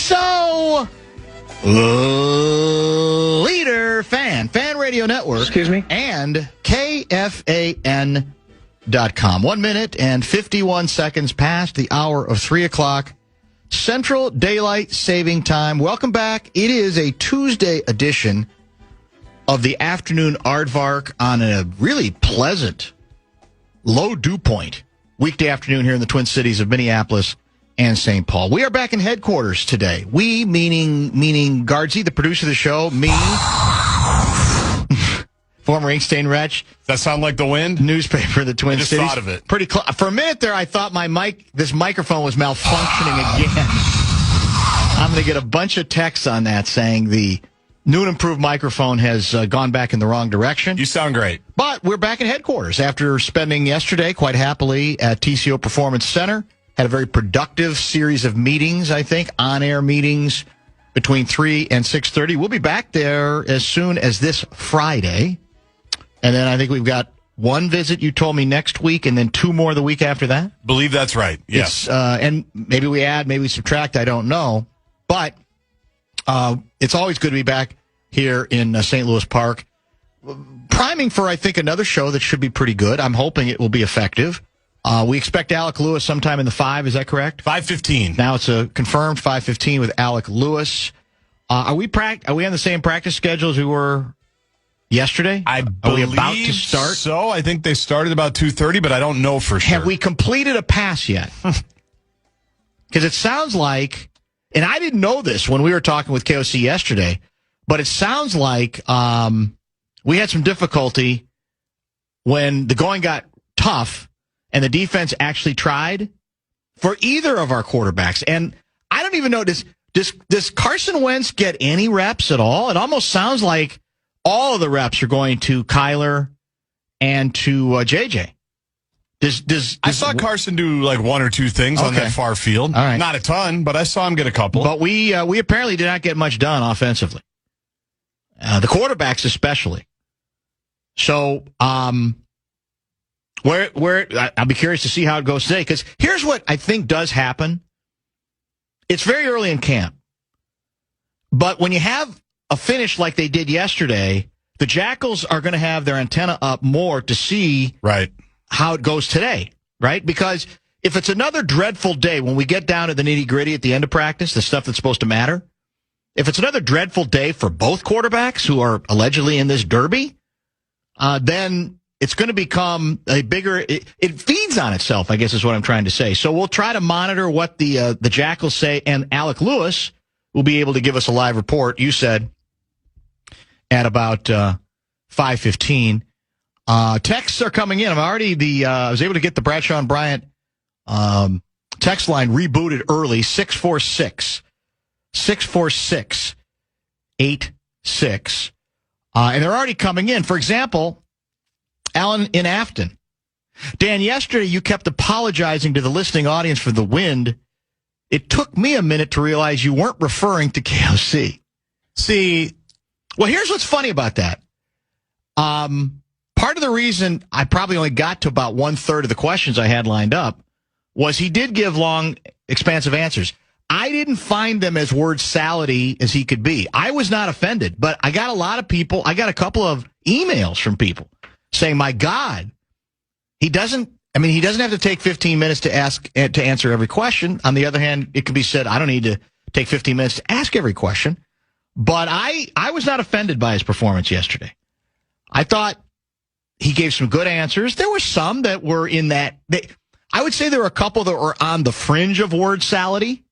So, Leader Fan Radio Network. Excuse me? And KFAN.com. 1 minute and 51 seconds past the hour of 3 o'clock. Central Daylight Saving Time. Welcome back. It is a Tuesday edition of the afternoon aardvark on a really pleasant, low dew point weekday afternoon here in the Twin Cities of Minneapolis and St. Paul. We are back in headquarters today. We, meaning Guardsy, the producer of the show, me, former Inkstein Wretch. Does that sound like the wind? Newspaper, the Twin Cities. I just thought of it. Pretty close. For a minute there, I thought this microphone was malfunctioning again. I'm going to get a bunch of texts on that saying the new and improved microphone has gone back in the wrong direction. You sound great. But we're back in headquarters after spending yesterday quite happily at TCO Performance Center. Had a very productive series of meetings, I think, on-air meetings between 3 and 6:30. We'll be back there as soon as this Friday. And then I think we've got one visit, you told me, next week, and then 2 more the week after that. Believe that's right, yes. And maybe we add, maybe we subtract, I don't know. But it's always good to be back here in St. Louis Park. Priming for, I think, another show that should be pretty good. I'm hoping it will be effective. We expect Alec Lewis sometime in the 5, is that correct? 5:15. Now it's a confirmed 5:15 with Alec Lewis. Are we on the same practice schedule as we were yesterday? Are we about to start? So I think they started about 2:30, but I don't know for sure. Have we completed a pass yet? Because it sounds like, and I didn't know this when we were talking with KOC yesterday, but it sounds like we had some difficulty when the going got tough and the defense actually tried for either of our quarterbacks. And I don't even know, does Carson Wentz get any reps at all? It almost sounds like all of the reps are going to Kyler and to JJ. I saw Carson do like 1 or 2 things on that far field. All right. Not a ton, but I saw him get a couple. But we apparently did not get much done offensively. The quarterbacks especially. So, where I'll be curious to see how it goes today, because here's what I think does happen. It's very early in camp, but when you have a finish like they did yesterday, the Jackals are going to have their antenna up more to see how it goes today, right? Because if it's another dreadful day, when we get down to the nitty-gritty at the end of practice, the stuff that's supposed to matter, if it's another dreadful day for both quarterbacks who are allegedly in this derby, then it's going to become a bigger. It feeds on itself, I guess, is what I'm trying to say. So we'll try to monitor what the Jackals say, and Alec Lewis will be able to give us a live report. You said at about 5:15. Texts are coming in. I was able to get the Bradshaw and Bryant text line rebooted early. 646-86, and they're already coming in. For example, Alan in Afton. Dan, yesterday you kept apologizing to the listening audience for the wind. It took me a minute to realize you weren't referring to KOC. See, well, here's what's funny about that. Part of the reason I probably only got to about 1/3 of the questions I had lined up was he did give long, expansive answers. I didn't find them as word salady as he could be. I was not offended, but I got a couple of emails from people saying, my God, he doesn't have to take 15 minutes to answer every question. On the other hand, it could be said, I don't need to take 15 minutes to ask every question. But I was not offended by his performance yesterday. I thought he gave some good answers. There were some that were in that. I would say there were a couple that were on the fringe of word salady,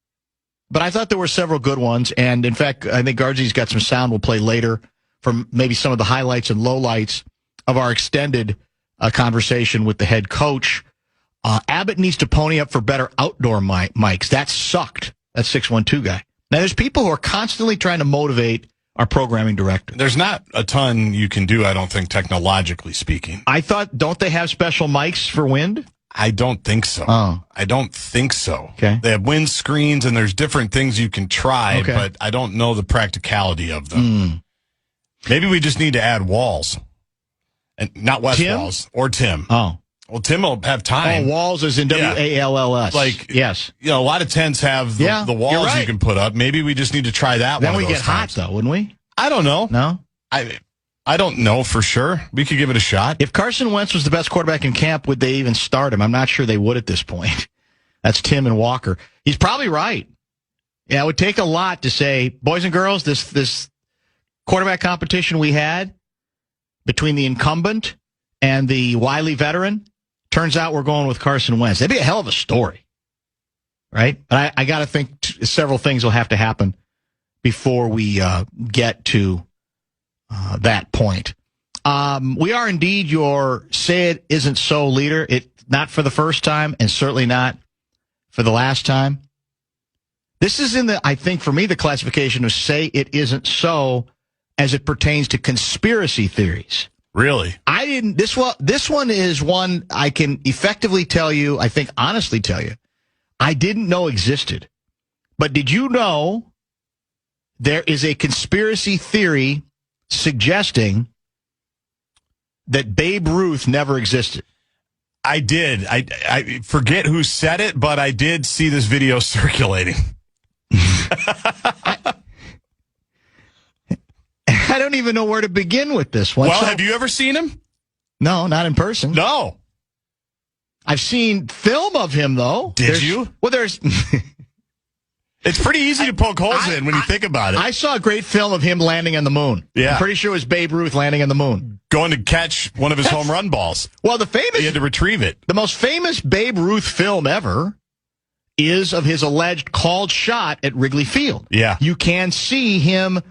but I thought there were several good ones. And in fact, I think Guardsy's got some sound we'll play later from maybe some of the highlights and lowlights of our extended conversation with the head coach. Abbott needs to pony up for better outdoor mics. That sucked. That 612 guy. Now, there's people who are constantly trying to motivate our programming director. There's not a ton you can do, I don't think, technologically speaking. I thought, don't they have special mics for wind? I don't think so. Oh. I don't think so. Okay. They have wind screens, and there's different things you can try, but I don't know the practicality of them. Maybe we just need to add walls. And not Wes Walls or Tim. Oh. Well, Tim will have time. Oh, walls is in W-A-L-L-S. Like, yes. A lot of tents have the walls you can put up. Maybe we just need to try that then one. Then we get hot, though, wouldn't we? I don't know. No? I don't know for sure. We could give it a shot. If Carson Wentz was the best quarterback in camp, would they even start him? I'm not sure they would at this point. That's Tim and Walker. He's probably right. Yeah, it would take a lot to say, boys and girls, this quarterback competition we had between the incumbent and the wily veteran, turns out we're going with Carson Wentz. That'd be a hell of a story, right? But I got to think several things will have to happen before we get to that point. We are indeed your Say It Isn't So leader. Not for the first time, and certainly not for the last time. This is I think for me, the classification of Say It Isn't So as it pertains to conspiracy theories. Really? This one is one I can effectively tell you, I think honestly tell you, I didn't know existed. But did you know there is a conspiracy theory suggesting that Babe Ruth never existed? I did. I forget who said it, but I did see this video circulating. I don't even know where to begin with this one. Well, have you ever seen him? No, not in person. No. I've seen film of him, though. Did you? Well, there's... It's pretty easy to poke holes in when you think about it. I saw a great film of him landing on the moon. Yeah. I'm pretty sure it was Babe Ruth landing on the moon. Going to catch one of his home run balls. Well, he had to retrieve it. The most famous Babe Ruth film ever is of his alleged called shot at Wrigley Field. Yeah. You can see him,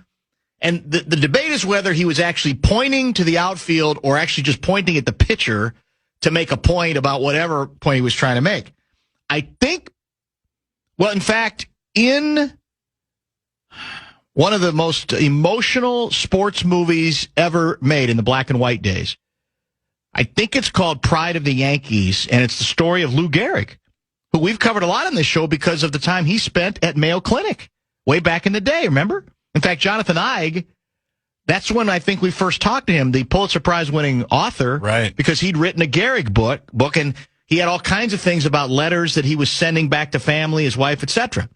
and the debate is whether he was actually pointing to the outfield or actually just pointing at the pitcher to make a point about whatever point he was trying to make. I think, well, in fact, in one of the most emotional sports movies ever made in the black and white days, I think it's called Pride of the Yankees, and it's the story of Lou Gehrig, who we've covered a lot on this show because of the time he spent at Mayo Clinic way back in the day, remember? In fact, Jonathan Eig, that's when I think we first talked to him, the Pulitzer Prize-winning author, right? Because he'd written a Gehrig book, and he had all kinds of things about letters that he was sending back to family, his wife, etc.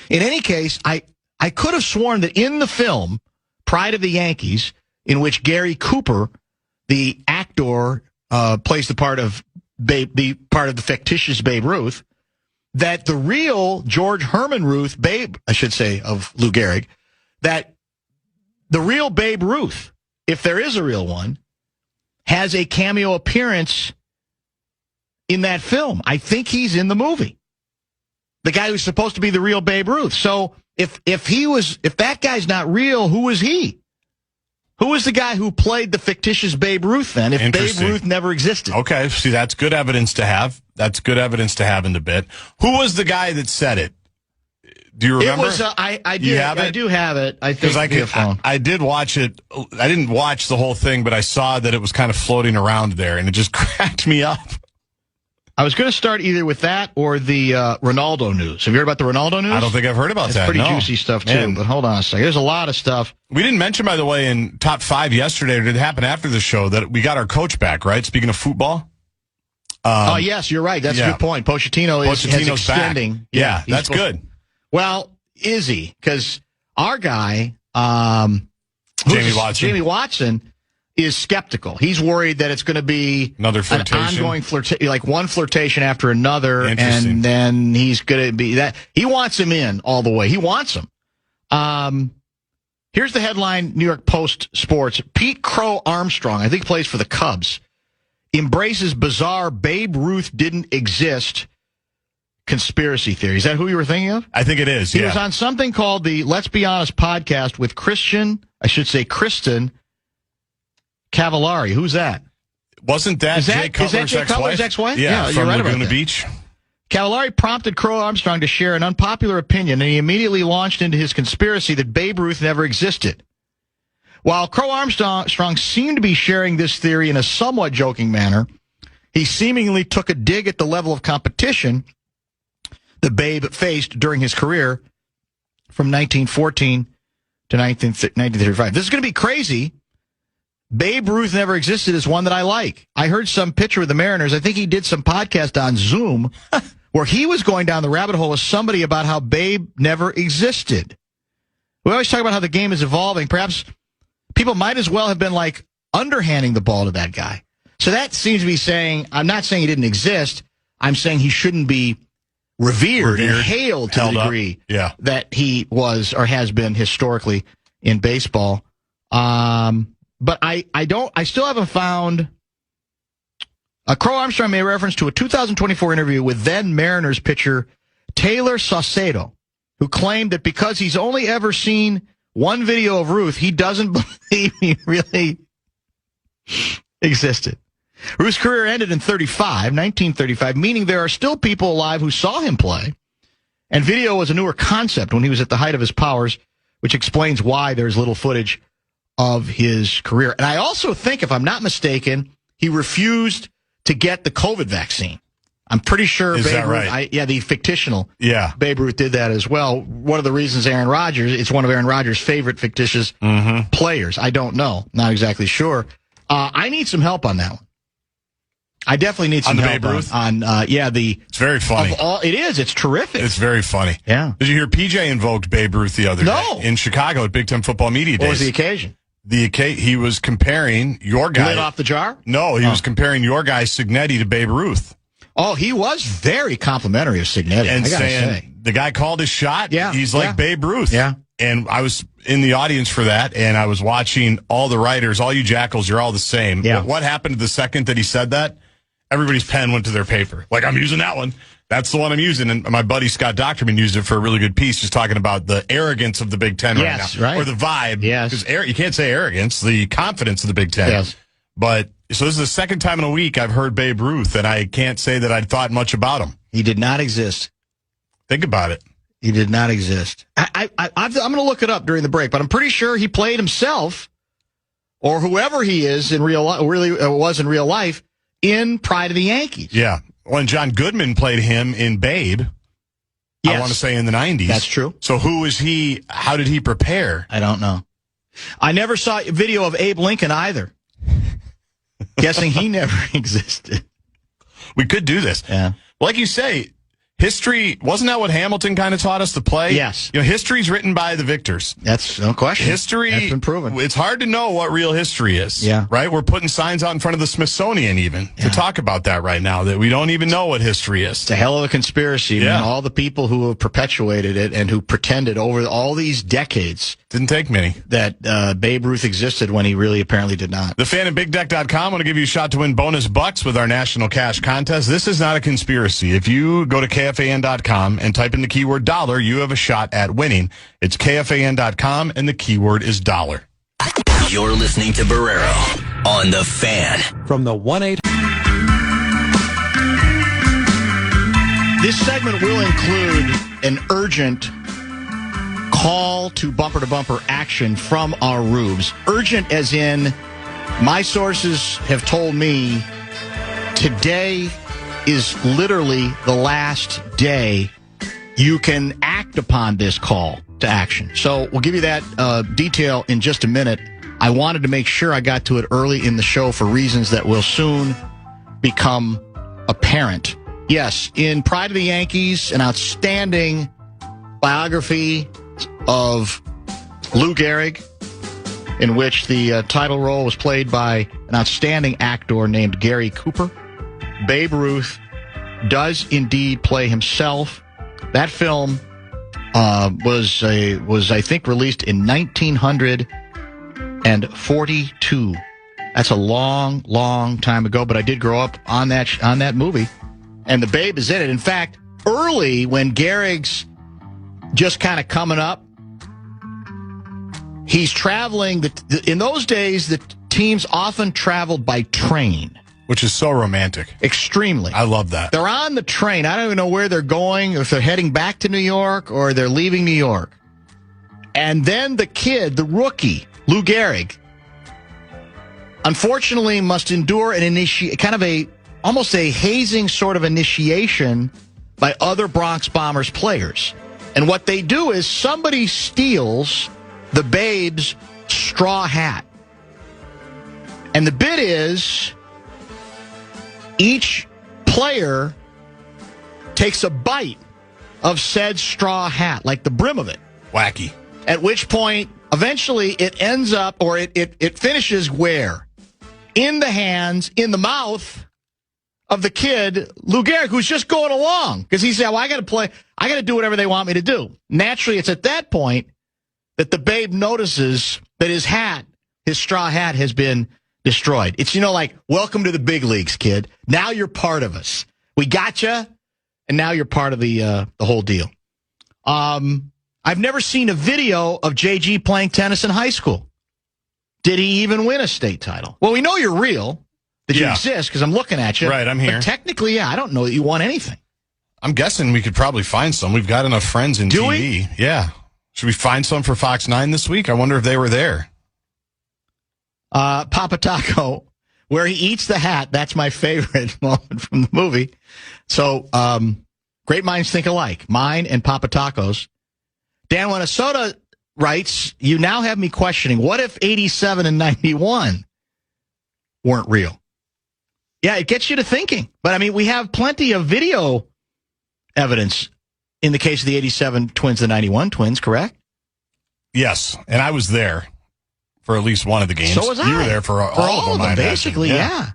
In any case, I could have sworn that in the film Pride of the Yankees, in which Gary Cooper, the actor, plays the part of the fictitious Babe Ruth, that the real George Herman Ruth, of Lou Gehrig, that the real Babe Ruth, if there is a real one, has a cameo appearance in that film. I think he's in the movie. The guy who's supposed to be the real Babe Ruth. So if that guy's not real, who is he? Who is the guy who played the fictitious Babe Ruth then, if Babe Ruth never existed? Okay, see, that's good evidence to have. That's good evidence to have in the bit. Who was the guy that said it? Do you remember? It was, I do have it. I think I did watch it. I didn't watch the whole thing, but I saw that it was kind of floating around there, and it just cracked me up. I was going to start either with that or the Ronaldo news. Have you heard about the Ronaldo news? I don't think I've heard about that. It's pretty juicy stuff, too. Man. But hold on a second. There's a lot of stuff. We didn't mention, by the way, in Top 5 yesterday, or did it happen after the show, that we got our coach back, right? Speaking of football. Oh, yes, you're right. That's a good point. Pochettino's extending. Back. Yeah, that's good. Well, is he? Because our guy, Jamie Watson, is skeptical. He's worried that it's going to be another flirtation, an ongoing like one flirtation after another, and then he's going to be that. He wants him in all the way. He wants him. Here's the headline: New York Post Sports. Pete Crow Armstrong, I think plays for the Cubs, embraces bizarre Babe Ruth didn't exist conspiracy theory. Is that who you were thinking of? I think it is. He was on something called the Let's Be Honest podcast with Kristen Cavallari. Who's that? Wasn't that Jay Cutler's ex-wife? Yeah, you're right about Laguna that. Beach. Cavallari prompted Crow Armstrong to share an unpopular opinion, and he immediately launched into his conspiracy that Babe Ruth never existed. While Crow Armstrong seemed to be sharing this theory in a somewhat joking manner, he seemingly took a dig at the level of competition that Babe faced during his career from 1914 to 1935. This is going to be crazy. Babe Ruth never existed is one that I like. I heard some picture with the Mariners. I think he did some podcast on Zoom where he was going down the rabbit hole with somebody about how Babe never existed. We always talk about how the game is evolving. Perhaps people might as well have been like underhanding the ball to that guy. So that seems to be saying, I'm not saying he didn't exist. I'm saying he shouldn't be revered and hailed to the degree that he was or has been historically in baseball. But I still haven't found. Crow Armstrong made reference to a 2024 interview with then Mariners pitcher Taylor Saucedo, who claimed that because he's only ever seen one video of Ruth, he doesn't believe he really existed. Ruth's career ended in 1935, meaning there are still people alive who saw him play. And video was a newer concept when he was at the height of his powers, which explains why there's little footage of his career. And I also think, if I'm not mistaken, he refused to get the COVID vaccine. I'm pretty sure Is Babe that Ruth, right? the fictional Babe Ruth did that as well. One of the reasons it's one of Aaron Rodgers' favorite fictitious players. I don't know. Not exactly sure. I need some help on that one. I definitely need some help Babe Ruth? It's very funny. It is. It's terrific. It's very funny. Yeah. Did you hear PJ invoked Babe Ruth the other day in Chicago at Big Ten Football Media Days? What was the occasion? He was comparing your guy. Lid off the jar? No, he was comparing your guy Signetti to Babe Ruth. Oh, he was very complimentary of Signetti. And I gotta saying say. The guy called his shot. Yeah. He's like Babe Ruth. Yeah. And I was in the audience for that, and I was watching all the writers, all you jackals, you're all the same. Yeah. What happened the second that he said that? Everybody's pen went to their paper. Like, I'm using that one. That's the one I'm using. And my buddy Scott Docterman used it for a really good piece, just talking about the arrogance of the Big Ten right now. Right. Or the vibe. Yes. Because you can't say arrogance, the confidence of the Big Ten. Yes. But so this is the second time in a week I've heard Babe Ruth, and I can't say that I'd thought much about him. He did not exist. Think about it. He did not exist. I'm going to look it up during the break, but I'm pretty sure he played himself, or whoever he is in real life, was in real life, in Pride of the Yankees. Yeah. When John Goodman played him in Babe, yes. I want to say in the 90s. That's true. So who is he? How did he prepare? I don't know. I never saw a video of Abe Lincoln either. Guessing he never existed. We could do this. Yeah. Like you say, history, wasn't that what Hamilton kind of taught us to play? Yes. History's written by the victors. That's no question. History, that's been proven. It's hard to know what real history is. Yeah. Right? We're putting signs out in front of the Smithsonian even to talk about that right now, that we don't even know what history is. It's a hell of a conspiracy, man. All the people who have perpetuated it and who pretended over all these decades. Didn't take many. That Babe Ruth existed when he really apparently did not. The Fan and BigDeck.com want to give you a shot to win bonus bucks with our national cash contest. This is not a conspiracy. If you go to KFAN.com and type in the keyword dollar, you have a shot at winning. It's KFAN.com and the keyword is dollar. You're listening to Barreiro on The Fan. From the 1-800. This segment will include an urgent call to bumper action from our rubes. Urgent as in, my sources have told me today is literally the last day you can act upon this call to action. So we'll give you that detail in just a minute. I wanted to make sure I got to it early in the show for reasons that will soon become apparent. Yes, in Pride of the Yankees, an outstanding biography of Lou Gehrig, in which the title role was played by an outstanding actor named Gary Cooper. Babe Ruth does indeed play himself. That film was I think released in 1942. That's a long time ago, but I did grow up on that movie, and the Babe is in it. In fact, early when Gehrig's just kind of coming up, he's traveling. In those days, the teams often traveled by train. Which is so romantic. Extremely. I love that. They're on the train. I don't even know where they're going, if they're heading back to New York or they're leaving New York. And then the kid, the rookie, Lou Gehrig, unfortunately must endure almost a hazing sort of initiation by other Bronx Bombers players. And what they do is somebody steals the Babe's straw hat. And the bit is each player takes a bite of said straw hat, like the brim of it. Wacky. At which point, eventually, it ends up, or it finishes where? In the hands, in the mouth of the kid, Lou Gehrig, who's just going along. Because he said, well, I got to play, I got to do whatever they want me to do. Naturally, it's at that point that the Babe notices that his hat, his straw hat, has been destroyed. It's, like, welcome to the big leagues, kid. Now you're part of us. We got you, and now you're part of the whole deal. I've never seen a video of JG playing tennis in high school. Did he even win a state title? Well, we know you're real, that you exist, because I'm looking at you. Right, I'm here. But technically, I don't know that you won anything. I'm guessing we could probably find some. We've got enough friends in TV. Do we? Yeah. Should we find some for Fox 9 this week? I wonder if they were there. Papa Taco, where he eats the hat, that's my favorite moment from the movie. So, great minds think alike. Mine and Papa Taco's. Dan Minnesota writes, you now have me questioning, what if 87 and 91 weren't real? Yeah, it gets you to thinking. But, I mean, we have plenty of video evidence in the case of the 87 twins, the 91 twins, correct? Yes, and I was there for at least one of the games. So was I. You were there for all of them, I basically, imagine. yeah.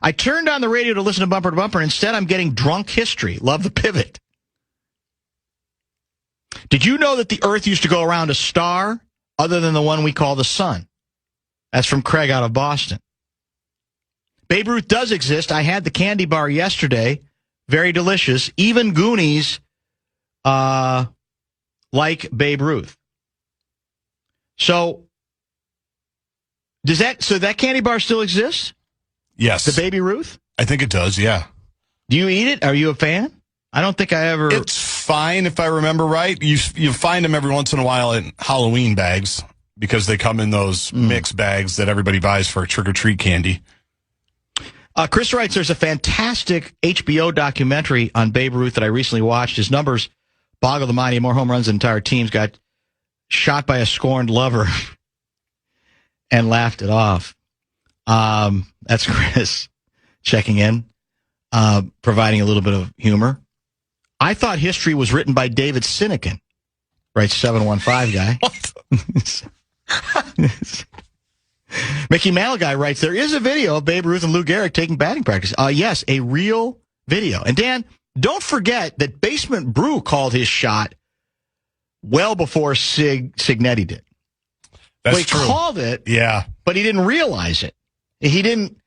I turned on the radio to listen to Bumper to Bumper. Instead, I'm getting drunk history. Love the pivot. Did you know that the Earth used to go around a star other than the one we call the sun? That's from Craig out of Boston. Babe Ruth does exist. I had the candy bar yesterday. Very delicious. Even Goonies like Babe Ruth. So, that candy bar still exists? Yes. The Baby Ruth? I think it does, yeah. Do you eat it? Are you a fan? I don't think I ever... It's fine, if I remember right. You find them every once in a while in Halloween bags because they come in those mixed bags that everybody buys for trick-or-treat candy. Chris writes, there's a fantastic HBO documentary on Babe Ruth that I recently watched. His numbers boggle the mind. He had more home runs than entire teams. Got shot by a scorned lover and laughed it off. That's Chris checking in, providing a little bit of humor. I thought history was written by David Sinekin, writes 715 guy. Mickey Malagai writes, there is a video of Babe Ruth and Lou Gehrig taking batting practice. Yes, a real video. And Dan, don't forget that Basement Brew called his shot well before Signetti did. That's he true. Called it, yeah, but he didn't realize it. He didn't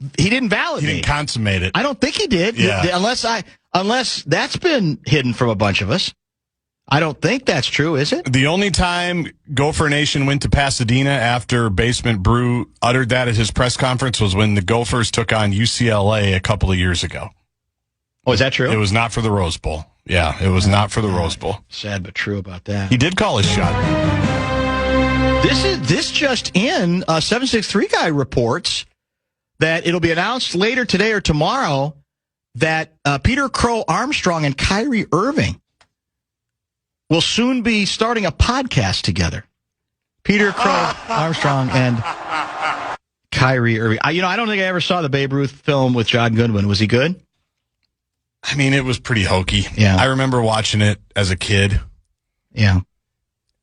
validate. He didn't consummate it. I don't think he did. Yeah. Unless that's been hidden from a bunch of us. I don't think that's true, is it? The only time Gopher Nation went to Pasadena after Basement Brew uttered that at his press conference was when the Gophers took on UCLA a couple of years ago. Oh, is that true? It was not for the Rose Bowl. Yeah, it was not for the Rose Bowl. Sad but true about that. He did call his shot. This just in, 763 guy reports that it'll be announced later today or tomorrow that Peter Crow Armstrong and Kyrie Irving will soon be starting a podcast together. Peter Crow Armstrong and Kyrie Irving. I don't think I ever saw the Babe Ruth film with John Goodwin. Was he good? I mean, it was pretty hokey. Yeah. I remember watching it as a kid. Yeah.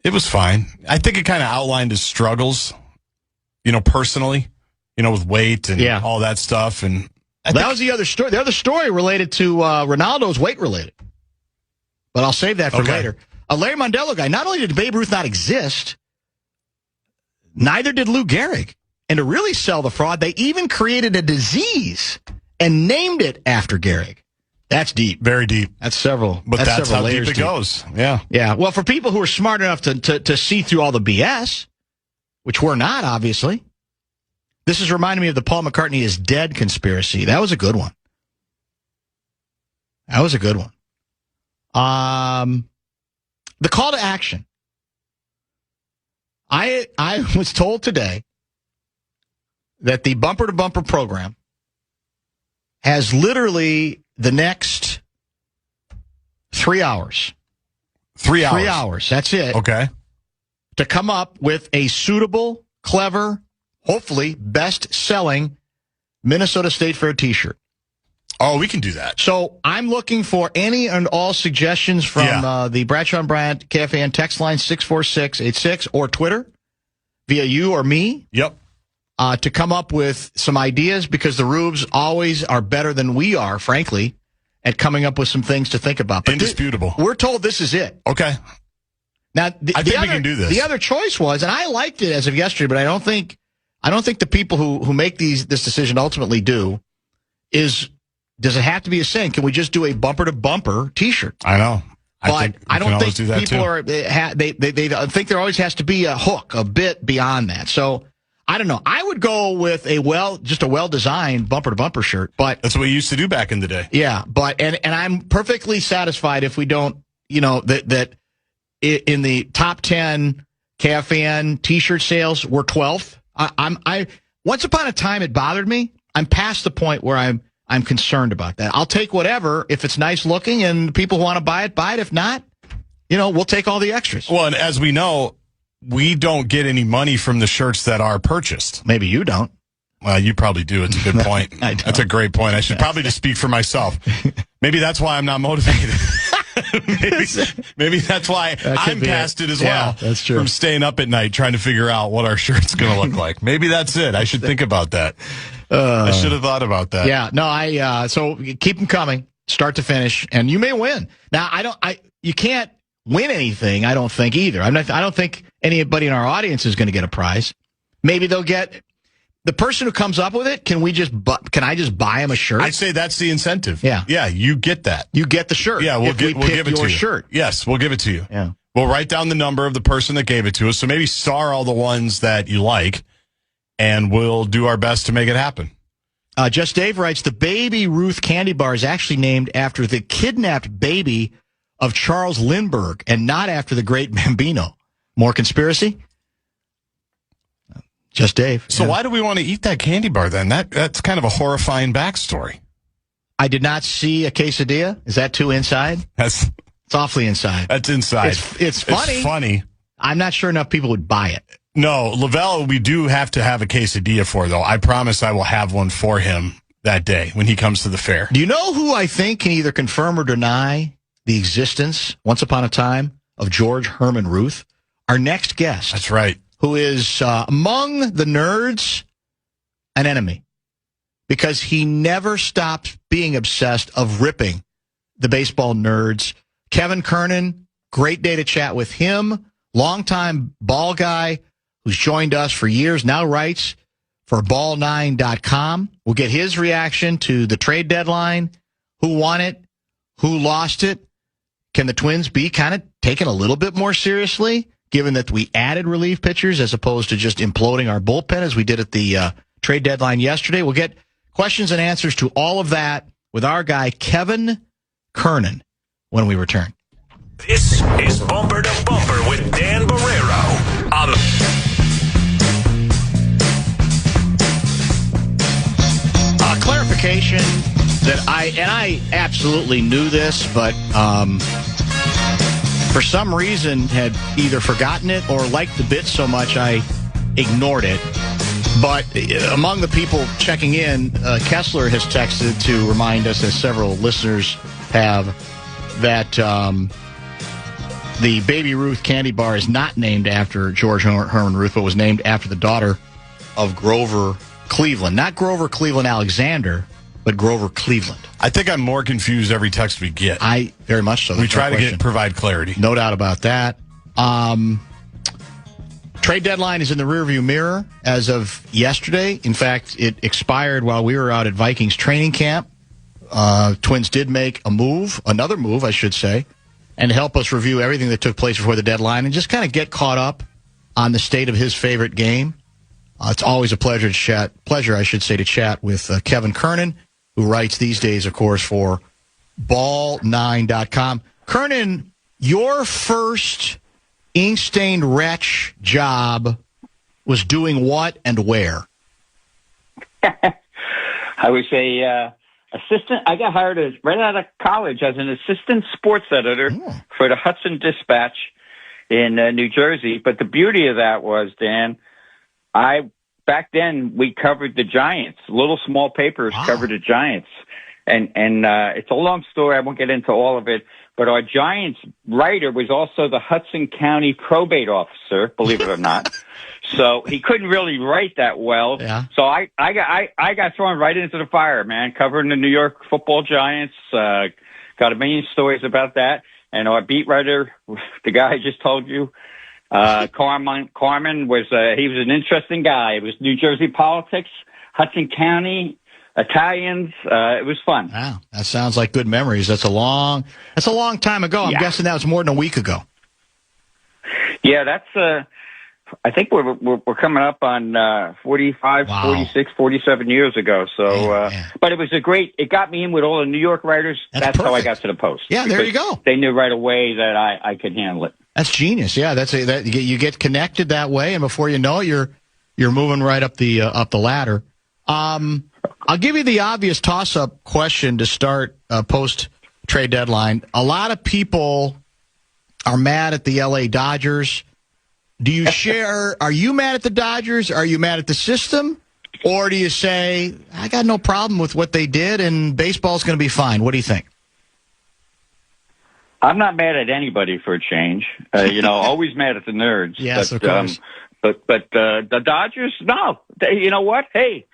It was fine. I think it kind of outlined his struggles, personally, with weight and all that stuff. And that was the other story. The other story related to Ronaldo's weight related. But I'll save that for later. A Larry Mondello guy. Not only did Babe Ruth not exist, neither did Lou Gehrig. And to really sell the fraud, they even created a disease and named it after Gehrig. That's deep. Very deep. That's several. But that's several how layers deep it goes. Yeah. Yeah. Well, for people who are smart enough to see through all the BS, which we're not, obviously, this is reminding me of the Paul McCartney is dead conspiracy. That was a good one. The call to action. I was told today that the Bumper to Bumper program has literally the next 3 hours. 3 hours. 3 hours. That's it. Okay. To come up with a suitable, clever, hopefully, best-selling Minnesota State Fair T-shirt. Oh, we can do that. So I'm looking for any and all suggestions from the Bradshaw and Bryant KFAN text line 64686 or Twitter via you or me. Yep. To come up with some ideas, because the Rubes always are better than we are, frankly, at coming up with some things to think about. But indisputable. We're told this is it. Okay. Now, I think we can do this. The other choice was, and I liked it as of yesterday, but I don't think the people who make this decision ultimately do, is, does it have to be a saying? Can we just do a bumper-to-bumper T-shirt? I know. I don't think people too. are. They think there always has to be a hook, a bit beyond that. So I don't know. I would go with just a well-designed bumper-to-bumper shirt. But that's what we used to do back in the day. Yeah, but and I'm perfectly satisfied if we don't. That in the top 10 KFAN T-shirt sales, we're 12th. I once upon a time it bothered me. I'm past the point where I'm concerned about that. I'll take whatever if it's nice looking and people who want to buy it, buy it. If not, we'll take all the extras. Well, and as we know, we don't get any money from the shirts that are purchased. Maybe you don't. Well, you probably do. It's a good point. That's a great point. I should probably just speak for myself. Maybe that's why I'm not motivated. maybe that's why I'm past it as well. That's true. From staying up at night trying to figure out what our shirt's going to look like. Maybe that's it. I should think about that. I should have thought about that. Yeah. No, so keep them coming, start to finish, and you may win. Now, you can't win anything, I don't think, either. I don't think anybody in our audience is going to get a prize. Maybe they'll get the person who comes up with it. Can I just buy him a shirt? I'd say that's the incentive. Yeah. Yeah, you get that. You get the shirt. Yeah, we'll give it to you. Shirt. Yes, we'll give it to you. Yeah. We'll write down the number of the person that gave it to us. So maybe star all the ones that you like, and we'll do our best to make it happen. Just Dave writes, the Baby Ruth candy bar is actually named after the kidnapped baby of Charles Lindbergh and not after the great Bambino. More conspiracy? Just Dave. So why do we want to eat that candy bar then? That's kind of a horrifying backstory. I did not see a quesadilla. Is that too inside? It's awfully inside. That's inside. It's funny. It's funny. I'm not sure enough people would buy it. No, Lavelle, we do have to have a quesadilla for, though. I promise I will have one for him that day when he comes to the fair. Do you know who I think can either confirm or deny the existence, once upon a time, of George Herman Ruth? Our next guest. That's right. Who is, among the nerds, an enemy. Because he never stopped being obsessed of ripping the baseball nerds. Kevin Kernan, great day to chat with him. Longtime ball guy who's joined us for years, now writes for ball9.com. We'll get his reaction to the trade deadline, who won it, who lost it. Can the Twins be kind of taken a little bit more seriously, given that we added relief pitchers as opposed to just imploding our bullpen as we did at the trade deadline yesterday? We'll get questions and answers to all of that with our guy, Kevin Kernan, when we return. This is Bumper to Bumper with Dan Barreiro on clarification that I absolutely knew this, but for some reason had either forgotten it or liked the bit so much I ignored it. But among the people checking in, Kessler has texted to remind us, as several listeners have, that the Baby Ruth candy bar is not named after George Herman Ruth, but was named after the daughter of Grover Cleveland. Not Grover Cleveland Alexander, but Grover Cleveland. I think I'm more confused every text we get. I very much so. We try to provide clarity. No doubt about that. Trade deadline is in the rearview mirror as of yesterday. In fact, it expired while we were out at Vikings training camp. Twins did make another move, I should say, and help us review everything that took place before the deadline and just kind of get caught up on the state of his favorite game. It's always a pleasure, to chat with Kevin Kernan, who writes these days, of course, for Ball9.com. Kernan, your first ink-stained wretch job was doing what and where? I was a assistant. I got hired right out of college as an assistant sports editor for the Hudson Dispatch in New Jersey. But the beauty of that was, Dan, back then we covered the Giants. Little small papers covered the Giants. And it's a long story. I won't get into all of it. But our Giants writer was also the Hudson County probate officer, believe it or not. So he couldn't really write that well. Yeah. So I got thrown right into the fire, man, covering the New York Football Giants. Got a million stories about that. And our beat writer, the guy I just told you, Carmen was he was an interesting guy. It was New Jersey politics, Hudson County, Italians. It was fun. Wow, that sounds like good memories. That's a long time ago. I'm guessing that was more than a week ago. Yeah, that's. I think we're coming up on 45, 46, 47 years ago. So, but it was it got me in with all the New York writers. That's how I got to the Post. Yeah, there you go. They knew right away that I could handle it. That's genius. Yeah, you get connected that way, and before you know it, you're moving right up the ladder. I'll give you the obvious toss-up question to start post-trade deadline. A lot of people are mad at the L.A. Dodgers. Do you share? Are you mad at the Dodgers? Are you mad at the system? Or do you say, I got no problem with what they did and baseball's going to be fine? What do you think? I'm not mad at anybody for a change. Always mad at the nerds. Yes, of course. But the Dodgers, no. You know what? Hey,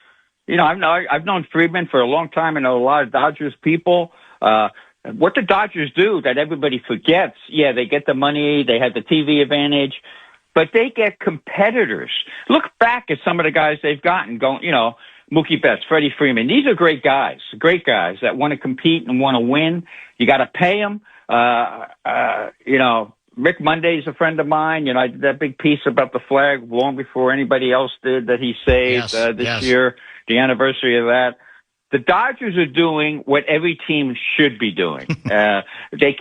I've known Friedman for a long time. I know a lot of Dodgers people. What the Dodgers do that everybody forgets, they get the money, they have the TV advantage, but they get competitors. Look back at some of the guys they've gotten going, Mookie Betts, Freddie Freeman. These are great guys that want to compete and want to win. You got to pay them. Rick Monday's a friend of mine. I did that big piece about the flag long before anybody else did that he saved this year, the anniversary of that. The Dodgers are doing what every team should be doing.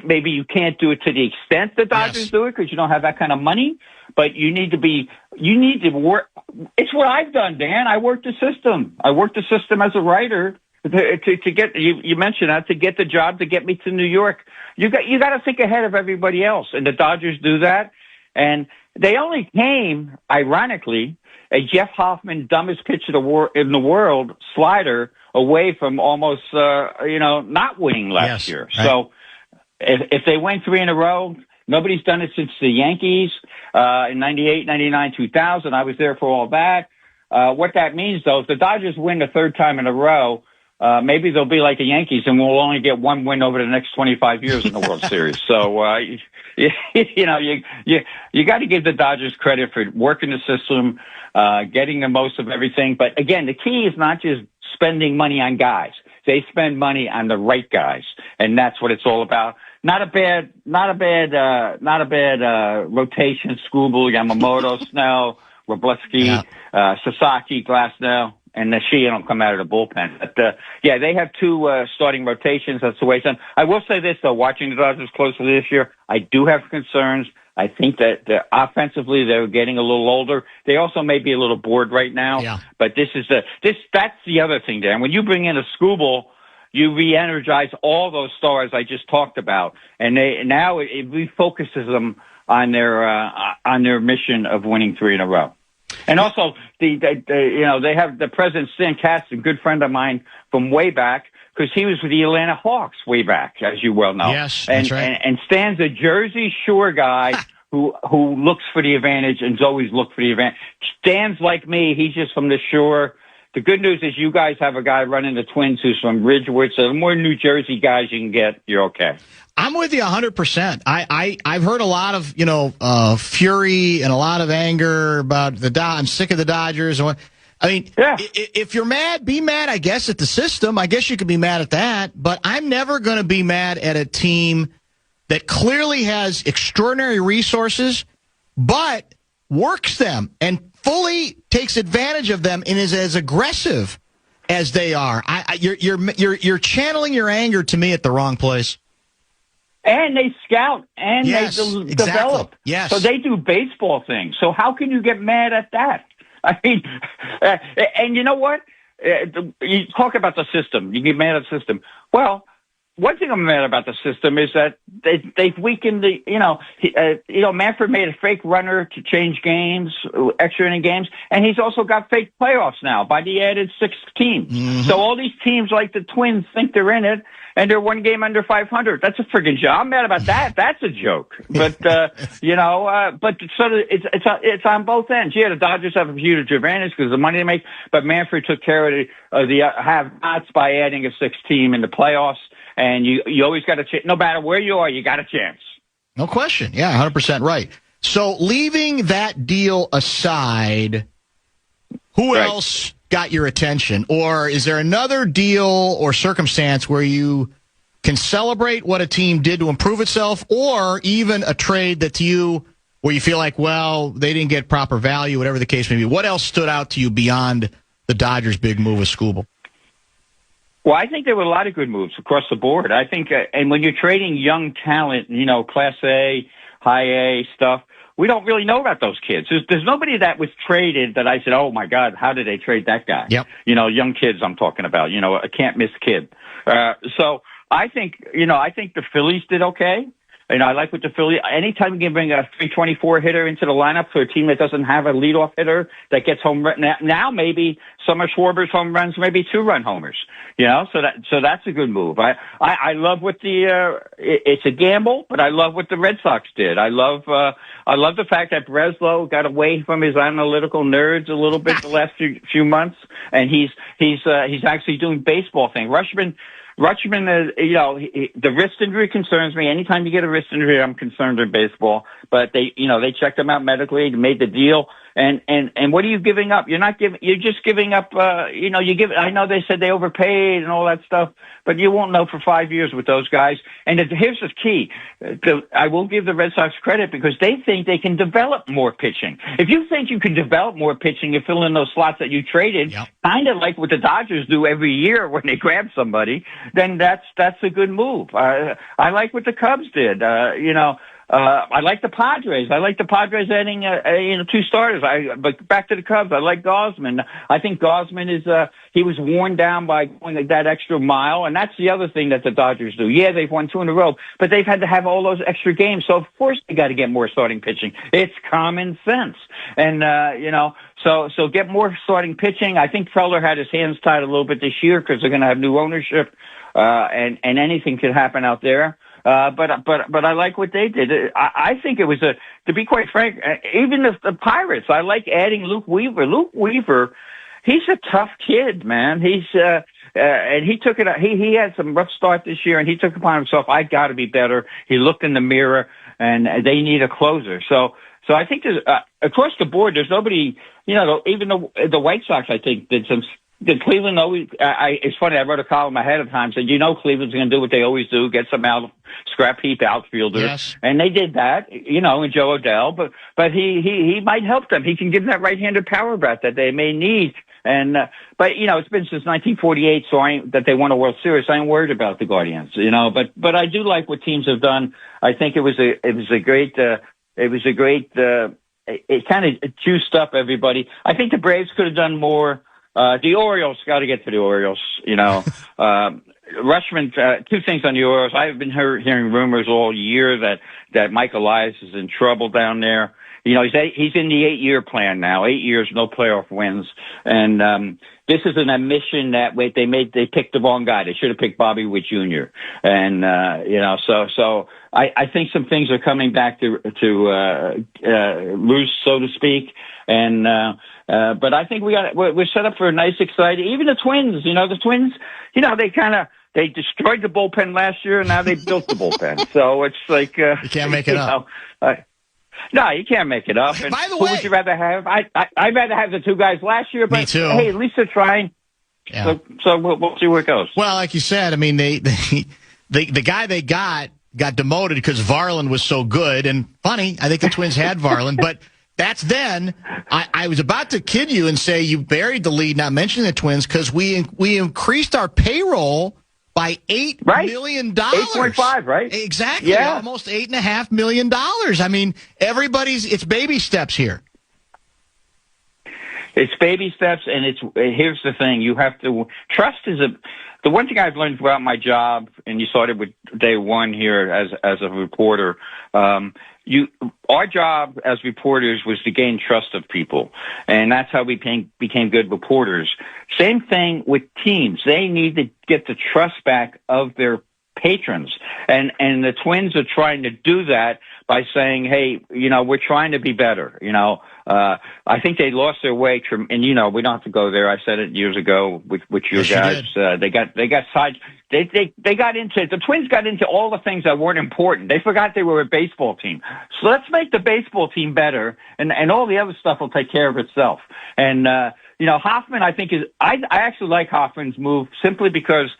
Maybe you can't do it to the extent the Dodgers do it because you don't have that kind of money, but you need to work. It's what I've done, Dan. I worked the system. I worked the system as a writer to get, you mentioned that, to get the job, to get me to New York. You got to think ahead of everybody else. And the Dodgers do that. And they only came, ironically, a Jeff Hoffman, dumbest pitcher in the world, slider, away from almost, not winning last year. Right. So if they win 3 in a row, nobody's done it since the Yankees in 98, 99, 2000. I was there for all that. What that means, though, if the Dodgers win the 3rd time in a row, maybe they'll be like the Yankees and we'll only get 1 win over the next 25 years in the World Series. So, you got to give the Dodgers credit for working the system, getting the most of everything. But again, the key is not just spending money on guys. They spend money on the right guys. And that's what it's all about. Not a bad rotation. Skubal, Yamamoto, Snell, Wroblewski, Sasaki, Glasnow, and the Sheehan will come out of the bullpen. But, they have 2 starting rotations. That's the way it's done. I will say this, though, watching the Dodgers closely this year, I do have concerns. I think that offensively they're getting a little older. They also may be a little bored right now. Yeah. But that's the other thing, Dan. When you bring in a Skubal, you re-energize all those stars I just talked about, and it refocuses them on their mission of winning 3 in a row. And also, they have the president, Stan Katz, a good friend of mine from way back, because he was with the Atlanta Hawks way back, as you well know. Yes, that's right. And Stan's a Jersey Shore guy who looks for the advantage and's always looked for the advantage. Stan's like me. He's just from the shore. The good news is you guys have a guy running the Twins who's from Ridgewood, so the more New Jersey guys you can get, you're okay. I'm with you 100%. I've heard a lot of, fury and a lot of anger about I'm sick of the Dodgers. If you're mad, be mad, I guess, at the system. I guess you could be mad at that. But I'm never going to be mad at a team that clearly has extraordinary resources, but works them and fully takes advantage of them and is as aggressive as they are. You're channeling your anger to me at the wrong place. And they scout and they develop. Yes. So they do baseball things. So how can you get mad at that? I mean, and you know what? You talk about the system. You get mad at the system. Well, one thing I'm mad about the system is that they've weakened the, Manfred made a fake runner to change games, extra inning games, and he's also got fake playoffs now by the added 6 teams. Mm-hmm. So all these teams like the Twins think they're in it, and they're one game under 500. That's a friggin' joke. I'm mad about that. That's a joke. But, it's on both ends. Yeah, the Dodgers have a huge advantage because of the money they make, but Manfred took care of the have-nots by adding a 6th team in the playoffs. And you always got a chance. No matter where you are, you got a chance. No question. Yeah, 100% right. So leaving that deal aside, who else got your attention? Or is there another deal or circumstance where you can celebrate what a team did to improve itself, or even a trade that to you where you feel like, well, they didn't get proper value, whatever the case may be? What else stood out to you beyond the Dodgers' big move with Skubal? Well, I think there were a lot of good moves across the board. I think, and when you're trading young talent, Class A, High A stuff, we don't really know about those kids. There's nobody that was traded that I said, oh my God, how did they trade that guy? Yep. Young kids I'm talking about, a can't miss kid. So I think the Phillies did okay. I like what the Phillies, anytime you can bring a 324 hitter into the lineup for a team that doesn't have a leadoff hitter that gets home run. Now maybe some of Schwarber's home runs, maybe 2-run homers, so that's a good move. I love what it's a gamble, but I love what the Red Sox did. I love the fact that Breslow got away from his analytical nerds a little bit the last few months, and he's actually doing baseball thing. Rutschman, the wrist injury concerns me. Anytime you get a wrist injury, I'm concerned in baseball. But they checked him out medically, made the deal. And what are you giving up? You're just giving up, I know they said they overpaid and all that stuff, but you won't know for 5 years with those guys. And here's the key. I will give the Red Sox credit because they think they can develop more pitching. If you think you can develop more pitching, you fill in those slots that you traded, kind of like what the Dodgers do every year when they grab somebody, then that's a good move. I like what the Cubs did. I like the Padres. I like the Padres adding, 2 starters. But back to the Cubs, I like Gausman. I think Gausman he was worn down by going that extra mile, and that's the other thing that the Dodgers do. Yeah, they've won 2 in a row, but they've had to have all those extra games, so of course they got to get more starting pitching. It's common sense. And, so get more starting pitching. I think Preller had his hands tied a little bit this year because they're going to have new ownership, and anything could happen out there. But I like what they did. I think it was to be quite frank, even the Pirates, I like adding Luke Weaver. Luke Weaver, he's a tough kid, man. And he took it, he had some rough start this year and he took it upon himself. I got to be better. He looked in the mirror and they need a closer. So I think there's, across the board, there's nobody, even the White Sox, I think, did Cleveland always? It's funny. I wrote a column ahead of time. Said Cleveland's going to do what they always do: get some scrap heap outfielders, and they did that. In Joe Odell, but he might help them. He can give them that right-handed power bat that they may need. And but it's been since 1948, so that they won a World Series. I ain't worried about the Guardians, But I do like what teams have done. I think it was a great. It kind of juiced up everybody. I think the Braves could have done more. The Orioles, got to get to the Orioles, Rutschman, 2 things on the Orioles. I've been hearing rumors all year that Mike Elias is in trouble down there. He's in the 8-year plan now, 8 years, no playoff wins. And, this is an admission that they picked the wrong guy. They should have picked Bobby Witt Jr. And, so I think some things are coming back to roost, so to speak. And, but I think we're set up for a nice, exciting, even the Twins, they destroyed the bullpen last year and now they built the bullpen. So it's like, you can't make it up. No, you can't make it up. And by the way, who would you rather have? I'd rather have the 2 guys last year, but me too. Hey, at least they're trying. Yeah. So we'll see where it goes. Well, like you said, I mean, the guy they got demoted because Varland was so good. And funny, I think the Twins had Varland, but that's then. I was about to kid you and say you buried the lead, not mentioning the Twins, because we increased our payroll by $8 million. 8.5, right? Exactly. Yeah. Almost $8.5 million. I mean, it's baby steps here. It's baby steps, and here's the thing: you have to trust. the one thing I've learned throughout my job, and you started with day one here as a reporter, our job as reporters was to gain trust of people, and that's how we became good reporters. Same thing with teams. They need to get the trust back of their patrons, and the Twins are trying to do that by saying, hey, we're trying to be better. I think they lost their way, and we don't have to go there. I said it years ago with your guys. They got side. They got into, the Twins got into all the things that weren't important. They forgot they were a baseball team. So let's make the baseball team better, and all the other stuff will take care of itself. And Hoffman, I think I actually like Hoffman's move simply because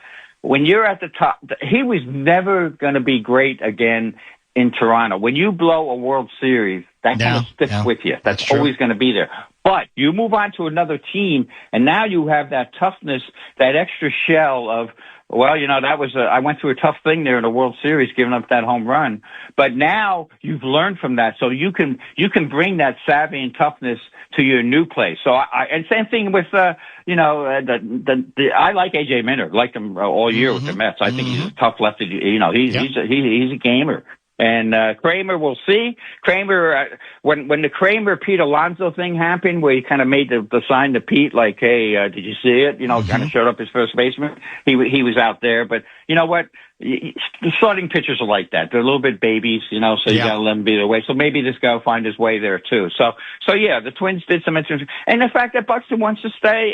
when you're at the top, he was never going to be great again in Toronto. When you blow a World Series, that kind of sticks with you. That's always going to be there. But you move on to another team, and now you have that toughness, that extra shell of, well, that was I went through a tough thing there in the World Series, giving up that home run. But now you've learned from that, so you can bring that savvy and toughness to your new place. So and same thing with I like AJ Minter, liked him all year with the Mets. I think he's a tough lefty. He's a gamer. And Kramer, we'll see. Kramer, when the Kramer Pete Alonso thing happened, where he kind of made the sign to Pete, like, "Hey, did you see it?" Kind of showed up his first baseman. He was out there, but you know what? The starting pitchers are like that. They're a little bit babies, so you got to let them be their way. So maybe this guy will find his way there too. So yeah, the Twins did some interesting, and the fact that Buxton wants to stay,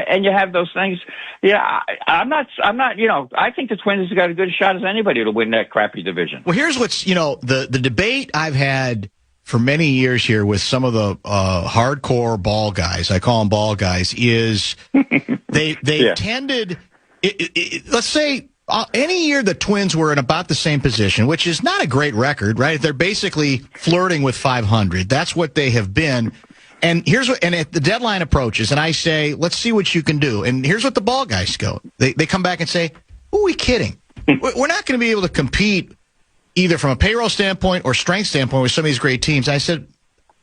and you have those things. Yeah, I'm not. I think the Twins have got as good a shot as anybody to win that crappy division. Well, here's what's the debate I've had for many years here with some of the hardcore ball guys. I call them ball guys. Is they tended. Let's say. Any year the Twins were in about the same position, which is not a great record, right? They're basically flirting with 500. That's what they have been. And if the deadline approaches and I say, let's see what you can do. And here's what the ball guys go. They come back and say, who are we kidding? We're not going to be able to compete either from a payroll standpoint or strength standpoint with some of these great teams. I said,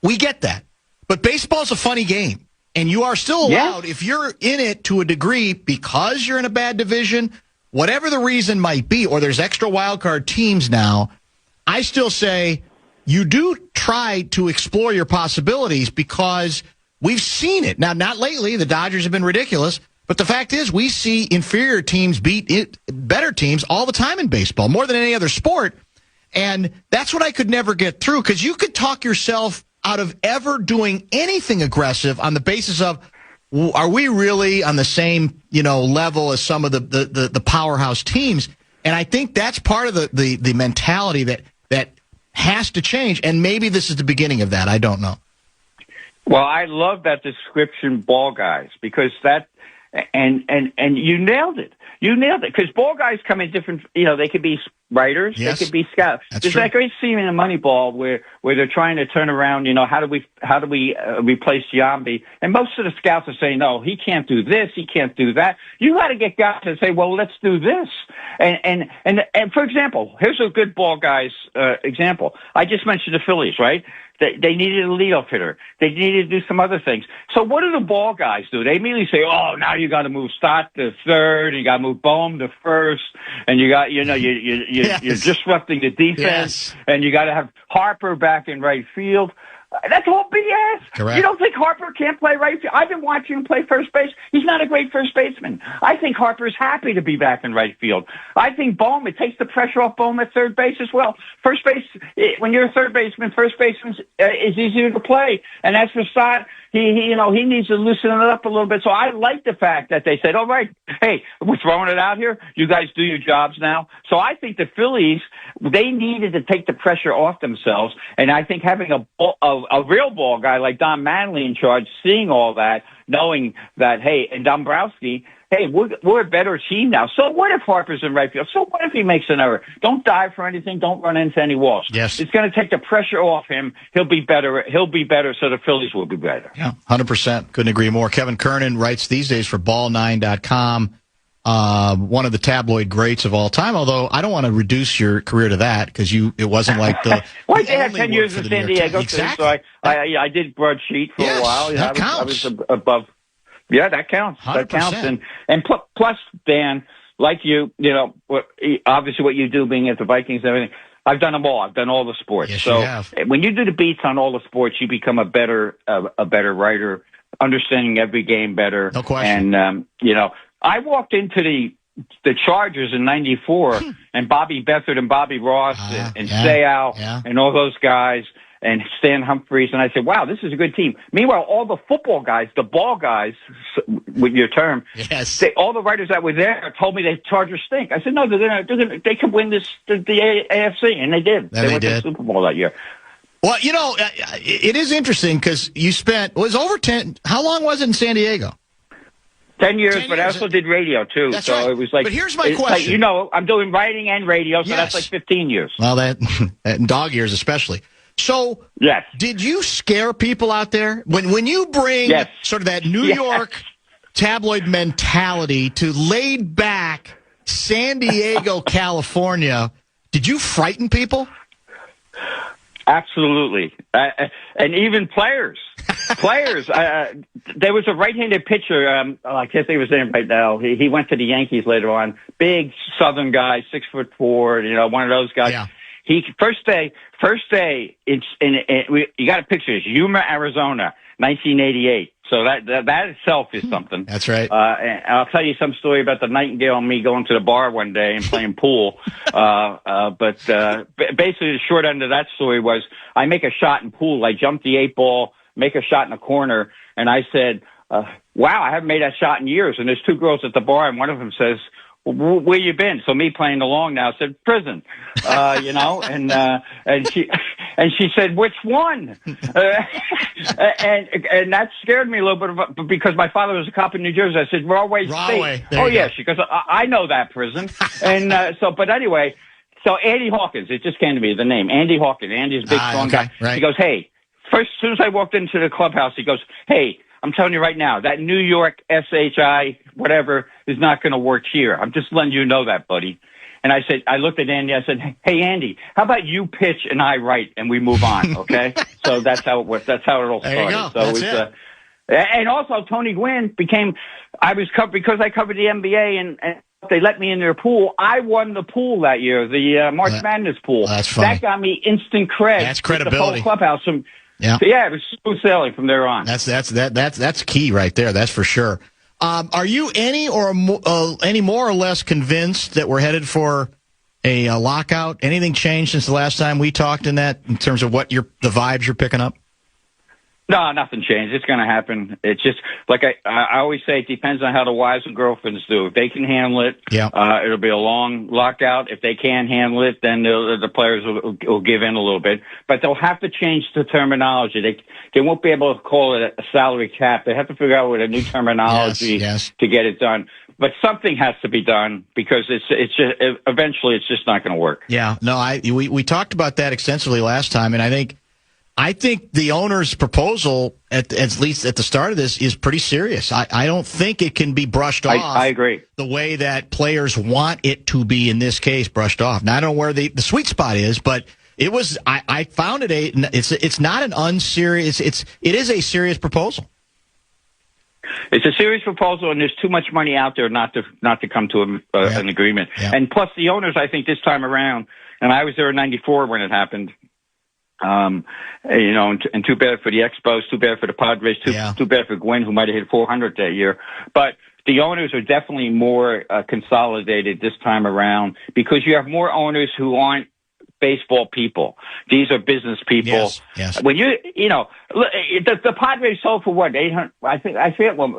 we get that. But baseball's a funny game. And you are still allowed, if you're in it to a degree because you're in a bad division, whatever the reason might be, or there's extra wild card teams now, I still say you do try to explore your possibilities because we've seen it. Now, not lately. The Dodgers have been ridiculous. But the fact is we see inferior teams beat better teams all the time in baseball, more than any other sport. And that's what I could never get through because you could talk yourself out of ever doing anything aggressive on the basis of, are we really on the same, level as some of the powerhouse teams? And I think that's part of the mentality that has to change. And maybe this is the beginning of that. I don't know. Well, I love that description, ball guys, because that and you nailed it. You nailed it because ball guys come in different. They could be writers, they could be scouts. There's that great scene in Moneyball where they're trying to turn around. How do we replace Giambi? And most of the scouts are saying, no, he can't do this, he can't do that. You got to get guys to say, well, let's do this. And for example, here's a good ball guys example. I just mentioned the Phillies, right? They needed a leadoff hitter. They needed to do some other things. So what do the ball guys do? They immediately say, oh, now you got to move Stott to third, you got to move Bohm to first, and you got, you're disrupting the defense, and you got to have Harper back in right field. That's all BS. Correct. You don't think Harper can't play right field? I've been watching him play first base. He's not a great first baseman. I think Harper's happy to be back in right field. I think Bohm, it takes the pressure off Bohm at third base as well. First base, when you're a third baseman, first baseman is easier to play. And as for Stott, he needs to loosen it up a little bit. So I like the fact that they said, all right, hey, we're throwing it out here. You guys do your jobs now. So I think the Phillies, they needed to take the pressure off themselves. And I think having a real ball guy like Don Manley in charge, seeing all that, knowing that, hey, and Dombrowski, hey, we're a better team now. So what if Harper's in right field? So what if he makes an error? Don't dive for anything. Don't run into any walls. Yes. It's going to take the pressure off him. He'll be better. So the Phillies will be better. Yeah, 100%. Couldn't agree more. Kevin Kernan writes these days for Ball9.com. One of the tabloid greats of all time, although I don't want to reduce your career to that because it wasn't like the. Well, they had 10 years in San Diego, exactly. So I did broadsheet for a while. That counts. I was above. Yeah, that counts. 100%. That counts. And plus, Dan, like you know, obviously what you do being at the Vikings and everything, I've done them all. I've done all the sports. Yes, so you have. when you do the beats on all the sports, you become a better writer, understanding every game better. No question. And, you know, I walked into the Chargers in '94 and Bobby Beathard and Bobby Ross and Sayal and all those guys and Stan Humphries. And I said, wow, this is a good team. Meanwhile, all the football guys, the ball guys, with your term, all the writers that were there told me the Chargers stink. I said, no, they could win the AFC. And they did. They went to the Super Bowl that year. Well, you know, it is interesting because you spent, over 10, how long was it in San Diego? 10 years, but I also did radio, too. That's so right. It was like, but here's my question. Like, you know, I'm doing writing and radio, so that's like 15 years. Well, that in dog years especially. So, did you scare people out there? When you bring sort of that New York tabloid mentality to laid back San Diego, California, did you frighten people? Absolutely. And even players. There was a right-handed pitcher, I can't think of his name right now. He went to the Yankees later on. Big Southern guy, 6'4", you know, one of those guys. Yeah. He first day. You got a picture. It's Yuma, Arizona, 1988. So that itself is something. That's right. And I'll tell you some story about the Nightingale and me going to the bar one day and playing pool. But basically, the short end of that story was I make a shot in pool. I jump the 8-ball, make a shot in the corner, and I said, "Wow, I haven't made that shot in years." And there's two girls at the bar, and one of them says, where you been? So me playing along now said prison, you know, and she said, which one? And that scared me a little bit because my father was a cop in New Jersey. I said, Rahway State. Oh yeah, she goes, I know that prison. And but anyway, so Andy Hawkins, it just came to me, the name, Andy Hawkins. Andy's a big strong guy. Right. He goes, hey, as soon as I walked into the clubhouse, he goes, hey, I'm telling you right now, that New York SHI whatever is not going to work here. I'm just letting you know that, buddy. And I looked at Andy. I said, hey, Andy, how about you pitch and I write and we move on, okay? So that's how it works. That's how it all started. There you go. So that's it. And also Tony Gwynn because I covered the NBA and they let me in their pool. I won the pool that year, the March Madness pool. That's funny. That got me instant cred. That's credibility. The whole clubhouse. Yeah, it was smooth sailing from there on. That's key right there. That's for sure. Are you any more or less convinced that we're headed for a lockout? Anything changed since the last time we talked in terms of what the vibes you're picking up? No, nothing changed. It's going to happen. It's just like I always say, it depends on how the wives and girlfriends do. If they can handle it, it'll be a long lockout. If they can't handle it, then the players will give in a little bit. But they'll have to change the terminology. They won't be able to call it a salary cap. They have to figure out what a new terminology to get it done. But something has to be done because it's just, eventually it's just not going to work. Yeah, no, we talked about that extensively last time, and I think the owner's proposal, at least at the start of this, is pretty serious. I don't think it can be brushed off. I agree. The way that players want it to be in this case, brushed off. Now, I don't know where the sweet spot is, but it was. I found it it's not an unserious. It is a serious proposal. It's a serious proposal, and there's too much money out there not to come to an agreement. Yeah. And plus, the owners, I think, this time around, and I was there in '94 when it happened. You know, and too bad for the Expos, too bad for the Padres, too bad for Gwynn, who might have hit 400 that year. But the owners are definitely more consolidated this time around because you have more owners who aren't baseball people. These are business people. Yes. When the Padres sold for what, 800? I forget what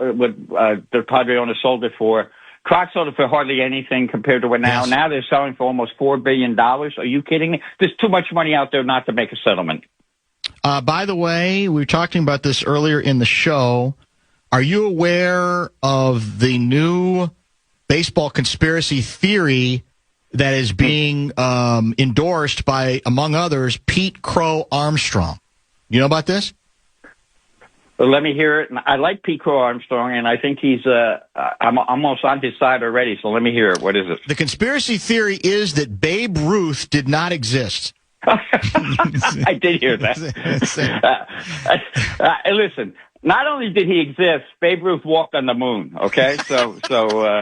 the Padre owner sold it for. Croc sold it for hardly anything compared to what now. Yes. Now they're selling for almost $4 billion. Are you kidding me? There's too much money out there not to make a settlement. By the way, we were talking about this earlier in the show. Are you aware of the new baseball conspiracy theory that is being endorsed by, among others, Pete Crow Armstrong? You know about this? Well, let me hear it. I like Pete Crow Armstrong, and I think I'm almost on his side already, so let me hear it. What is it? The conspiracy theory is that Babe Ruth did not exist. I did hear that. Listen, not only did he exist, Babe Ruth walked on the moon. Okay, so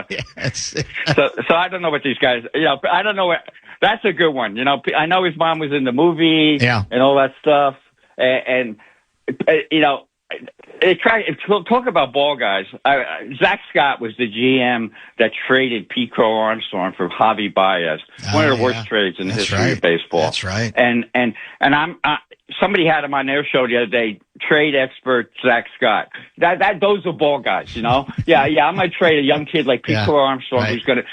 yes. so I don't know what these guys. I don't know what. That's a good one. I know his mom was in the movie, and all that stuff, and talk about ball guys. Zach Scott was the GM that traded Pete Crow Armstrong for Javi Baez. One of the worst trades in the history of baseball. That's right. And somebody had him on their show the other day. Trade expert Zach Scott. Those are ball guys. Yeah. I'm gonna trade a young kid like Pete Crow Armstrong who's gonna.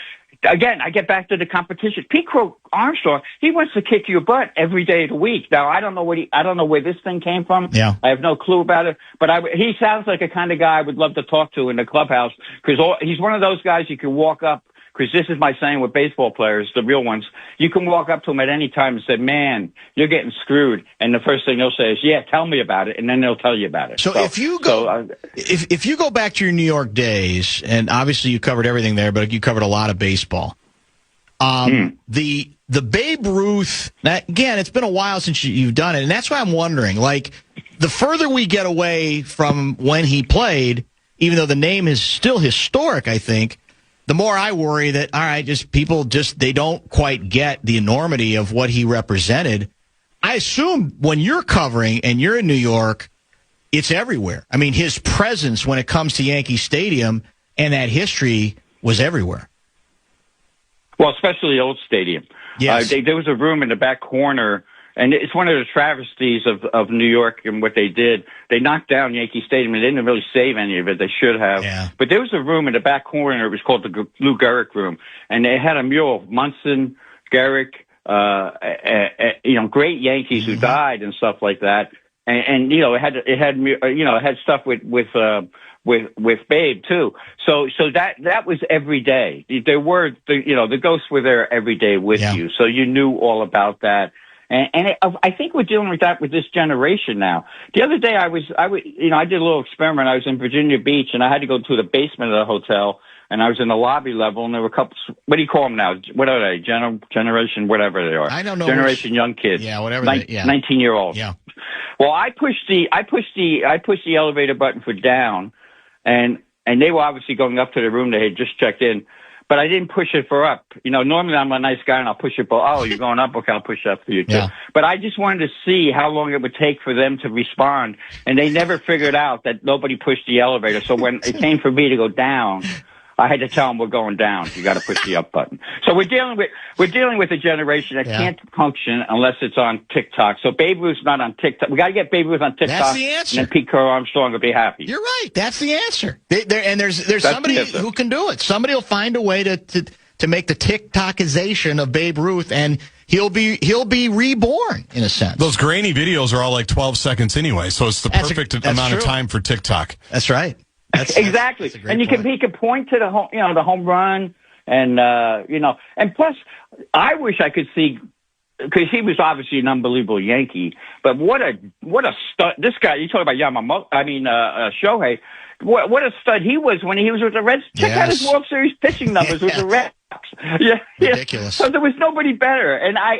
Again, I get back to the competition. Pete Crow Armstrong, he wants to kick your butt every day of the week. Now, I don't know where this thing came from. Yeah. I have no clue about it. But he sounds like a kind of guy I would love to talk to in the clubhouse because he's one of those guys you can walk up. Because this is my saying with baseball players, the real ones. You can walk up to them at any time and say, "Man, you're getting screwed," and the first thing they'll say is, "Yeah, tell me about it," and then they'll tell you about it. So if you go, if you go back to your New York days, and obviously you covered everything there, but you covered a lot of baseball. The Babe Ruth. Again, it's been a while since you've done it, and that's why I'm wondering. Like, the further we get away from when he played, even though the name is still historic, I think. The more I worry that, all right, people they don't quite get the enormity of what he represented. I assume when you're covering and you're in New York, it's everywhere. I mean, his presence when it comes to Yankee Stadium and that history was everywhere. Well, especially the old stadium. Yes. There was a room in the back corner, and it's one of the travesties of New York and what they did. They knocked down Yankee Stadium, and they didn't really save any of it. They should have. Yeah. But there was a room in the back corner. It was called the Lou Gehrig Room, and they had a mural of Munson, Gehrig, great Yankees who died and stuff like that. And it had stuff with Babe too. So that was every day. There were the ghosts were there every day with you, so you knew all about that. And I think we're dealing with that with this generation now. The other day I did a little experiment. I was in Virginia Beach and I had to go to the basement of the hotel and I was in the lobby level and there were a couple, what do you call them now? What are they? Generation, whatever they are. I don't know. Generation young kids. Yeah, whatever. 19-year-olds. Yeah. Well, I pushed the elevator button for down and they were obviously going up to the room they had just checked in. But I didn't push it for up. Normally I'm a nice guy and I'll push it for, you're going up? Okay, I'll push it up for you too. Yeah. But I just wanted to see how long it would take for them to respond. And they never figured out that nobody pushed the elevator. So when it came for me to go down, I had to tell them we're going down. You got to push the up button. So we're dealing with a generation that can't function unless it's on TikTok. So Babe Ruth's not on TikTok. We got to get Babe Ruth on TikTok. That's the answer. And then Pete Crow Armstrong will be happy. You're right. That's the answer. There's somebody who can do it. Somebody will find a way to make the TikTokization of Babe Ruth, and he'll be reborn in a sense. Those grainy videos are all like 12 seconds anyway, so it's the perfect amount of time for TikTok. That's right. Exactly. And he can point to the home run and and plus I wish I could see, because he was obviously an unbelievable Yankee, but what a stud this guy. You talk about Shohei. What a stud he was when he was with the Reds. Check out his World Series pitching numbers with the Reds. Yeah, ridiculous. So there was nobody better. And I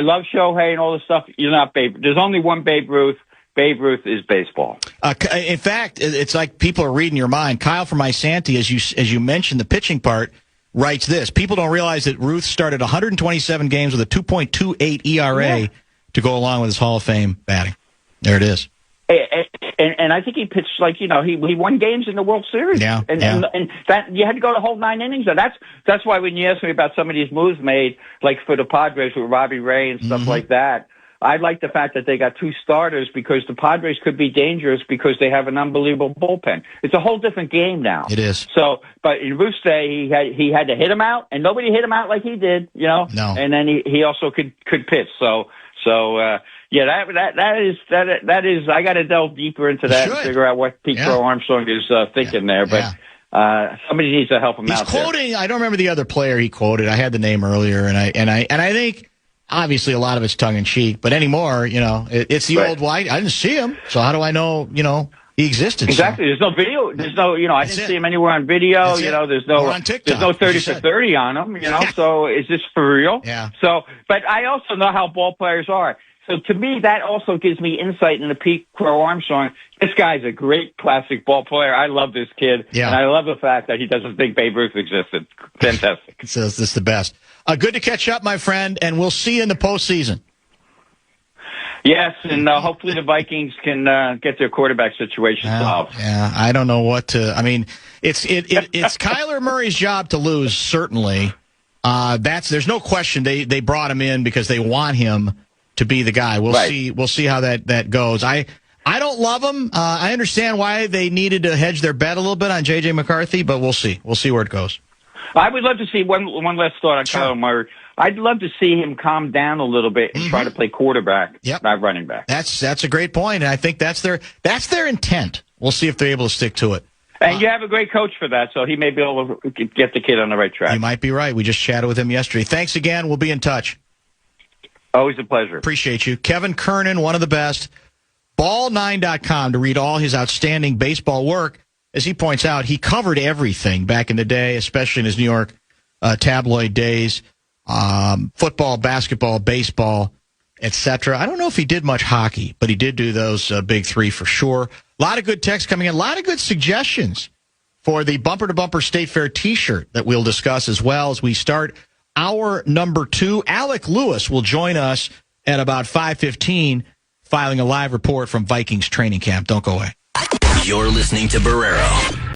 love Shohei and all this stuff. You're not Babe. There's only one Babe Ruth. Babe Ruth is baseball. In fact, it's like people are reading your mind. Kyle from Isanti, as you mentioned the pitching part, writes this. People don't realize that Ruth started 127 games with a 2.28 ERA to go along with his Hall of Fame batting. There it is. And I think he pitched he won games in the World Series. Yeah. And that you had to go the whole 9 innings. And that's why when you ask me about some of these moves made, like for the Padres with Robbie Ray and stuff like that, I like the fact that they got two starters because the Padres could be dangerous because they have an unbelievable bullpen. It's a whole different game now. It is. So, but in Ruth's day, he had to hit him out, and nobody hit him out like he did, No. And then he also could pitch. So that is. I got to delve deeper into that and figure out what Pete Crow Armstrong is thinking there, but. Somebody needs to help him out. He's quoting. I don't remember the other player he quoted. I had the name earlier, and I think. Obviously, a lot of it's tongue-in-cheek, but anymore, it's the old, I didn't see him, so how do I know, he existed? Exactly. So. There's no video. There's no, I didn't see him anywhere on video. There's no, on TikTok, there's no 30 for 30 on him, so is this for real? Yeah. So, but I also know how ball players are. So to me, that also gives me insight into Pete Crow Armstrong. This guy's a great classic ball player. I love this kid. Yeah. And I love the fact that he doesn't think Babe Ruth existed. Fantastic. So this is the best. Good to catch up, my friend, and we'll see you in the postseason. Yes, and hopefully the Vikings can get their quarterback situation solved. Yeah, I don't know what to. I mean, it's Kyler Murray's job to lose. Certainly, there's no question. They brought him in because they want him to be the guy. We'll see. We'll see how that goes. I don't love him. I understand why they needed to hedge their bet a little bit on J.J. McCarthy, but we'll see. We'll see where it goes. I would love to see one last thought on Kyler Murray. I'd love to see him calm down a little bit and try to play quarterback, not running back. That's a great point, and I think that's their intent. We'll see if they're able to stick to it. And you have a great coach for that, so he may be able to get the kid on the right track. You might be right. We just chatted with him yesterday. Thanks again. We'll be in touch. Always a pleasure. Appreciate you. Kevin Kernan, one of the best. Ball9.com to read all his outstanding baseball work. As he points out, he covered everything back in the day, especially in his New York tabloid days. Football, basketball, baseball, etc. I don't know if he did much hockey, but he did do those big three for sure. A lot of good texts coming in. A lot of good suggestions for the Bumper to Bumper State Fair T-shirt that we'll discuss as well as we start hour number 2. Alec Lewis will join us at about 5:15, filing a live report from Vikings training camp. Don't go away. You're listening to Barreiro